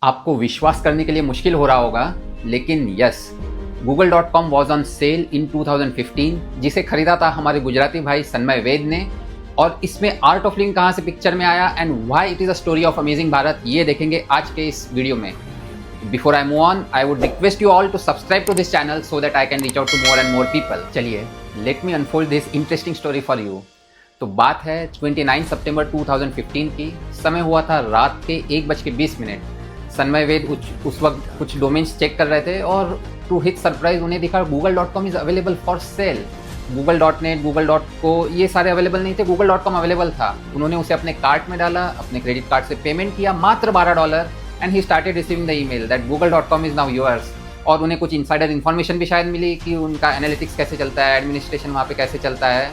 आपको विश्वास करने के लिए मुश्किल हो रहा होगा, लेकिन yes, google.com was on sale in 2015, जिसे खरीदा था हमारे गुजराती भाई सन्मय वेद ने। और इसमें आर्ट ऑफ लिविंग कहाँ से पिक्चर में आया and why it is a story of amazing Bharat, ये देखेंगे आज के इस वीडियो में। Before I move on, I would request you all to subscribe to this channel so that I can reach out to more and more people. चलिए, let me unfold this interesting story for you. तो बात है 29 सितंबर 2015 की। समय हुआ था रात के 1:20। सन्मय वेद उस वक्त कुछ डोमेन्स चेक कर रहे थे और टू हिज सरप्राइज उन्हें दिखा google.com is available for sale. google.net, google.co ये सारे अवेलेबल नहीं थे, google.com अवेलेबल था। उन्होंने उसे अपने कार्ट में डाला, अपने क्रेडिट कार्ड से पेमेंट किया, मात्र $12, and he started receiving the email that google.com is now yours. और उन्हें कुछ इनसाइडर इन्फॉर्मेशन भी शायद मिली कि उनका एनालिटिक्स कैसे चलता है, एडमिनिस्ट्रेशन वहाँ पे कैसे चलता है।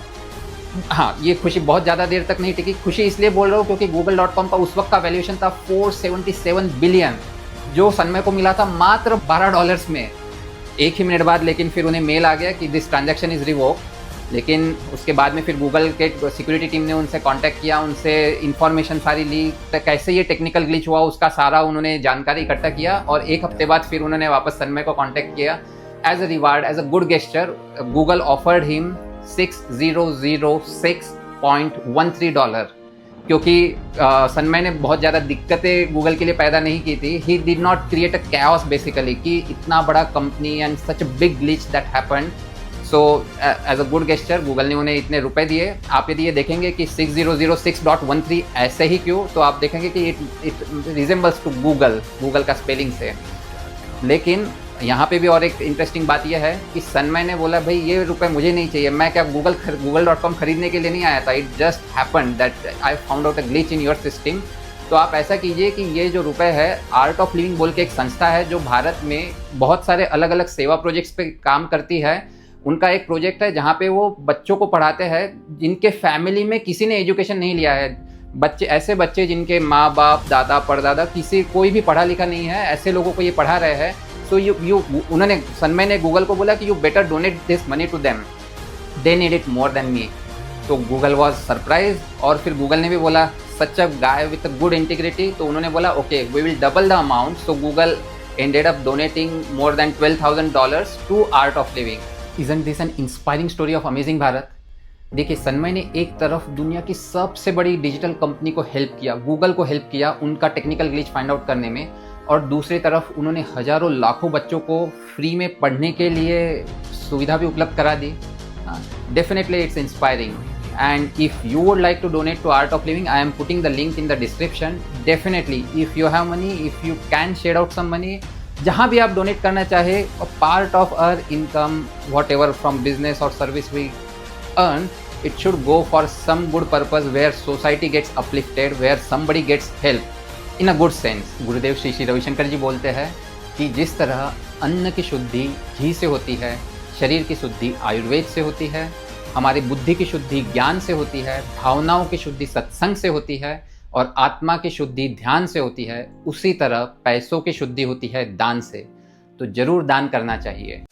हाँ, ये खुशी बहुत ज़्यादा देर तक नहीं टिकी। खुशी इसलिए बोल रहा हूँ क्योंकि google.com का उस वक्त का वैल्यूएशन था 477 बिलियन, जो सन्मय को मिला था मात्र $12 में। एक ही मिनट बाद लेकिन फिर उन्हें मेल आ गया कि दिस ट्रांजैक्शन इज़ रिवोक। लेकिन उसके बाद में फिर गूगल के सिक्योरिटी टीम ने उनसे कांटेक्ट किया, उनसे इन्फॉर्मेशन सारी ली, तो कैसे ये टेक्निकल ग्लिच हुआ उसका सारा उन्होंने जानकारी इकट्ठा किया। और एक हफ्ते बाद फिर उन्होंने वापस सन्मय को कांटेक्ट किया। As a reward, as a good gesture, Google offered him $6006.13, क्योंकि सन्मय ने बहुत ज़्यादा दिक्कतें गूगल के लिए पैदा नहीं की थी। He did not create a chaos basically, कि इतना बड़ा company and such a big glitch that happened. So as a good gesture Google ने उन्हें इतने रुपए दिए। आप यदि ये देखेंगे कि 6006.13 ऐसे ही क्यों, तो आप देखेंगे कि इट रिजेंबल्स टू गूगल का स्पेलिंग से। लेकिन यहाँ पे भी और एक इंटरेस्टिंग बात यह है कि सन्मय ने बोला, भाई ये रुपए मुझे नहीं चाहिए, मैं क्या google.com खरीदने के लिए नहीं आया था। It just happened that I found out a glitch in your system. तो आप ऐसा कीजिए कि ये जो रुपए है, आर्ट ऑफ लिविंग बोल के एक संस्था है जो भारत में बहुत सारे अलग अलग सेवा प्रोजेक्ट्स पे काम करती है। उनका एक प्रोजेक्ट है जहाँ पे वो बच्चों को पढ़ाते हैं जिनके फैमिली में किसी ने एजुकेशन नहीं लिया है। ऐसे बच्चे जिनके माँ बाप, दादा परदादा कोई भी पढ़ा लिखा नहीं है, ऐसे लोगों को ये पढ़ा रहे हैं। तो उन्होंने, सन्मय ने गूगल को बोला कि you better donate this money to them, they need it more than me. तो गूगल वॉज सरप्राइज, और फिर गूगल ने भी बोला, such a guy with a good integrity, तो उन्होंने बोला okay we will double the amount. So Google ended up donating more than $12,000 to Art of Living. Isn't this an inspiring story of amazing Bharat. देखिए, सन्मय ने एक तरफ दुनिया की सबसे बड़ी डिजिटल कंपनी को हेल्प किया, गूगल को हेल्प किया उनका टेक्निकल ग्लिच फाइंड आउट करने में, और दूसरी तरफ उन्होंने हजारों लाखों बच्चों को फ्री में पढ़ने के लिए सुविधा भी उपलब्ध करा दी। Definitely it's inspiring, and if you would like to donate to Art of Living, I am putting the link in the description. Definitely if you have money, if you can share out some money, जहाँ भी आप donate करना चाहे, part of our income whatever from business और service we earn, it should go for some good purpose where society gets uplifted, where somebody gets help in a good sense। गुरुदेव श्री श्री रविशंकर जी बोलते हैं कि जिस तरह अन्न की शुद्धि घी से होती है, शरीर की शुद्धि आयुर्वेद से होती है, हमारी बुद्धि की शुद्धि ज्ञान से होती है, भावनाओं की शुद्धि सत्संग से होती है, और आत्मा की शुद्धि ध्यान से होती है, उसी तरह पैसों की शुद्धि होती है दान से। तो जरूर दान करना चाहिए।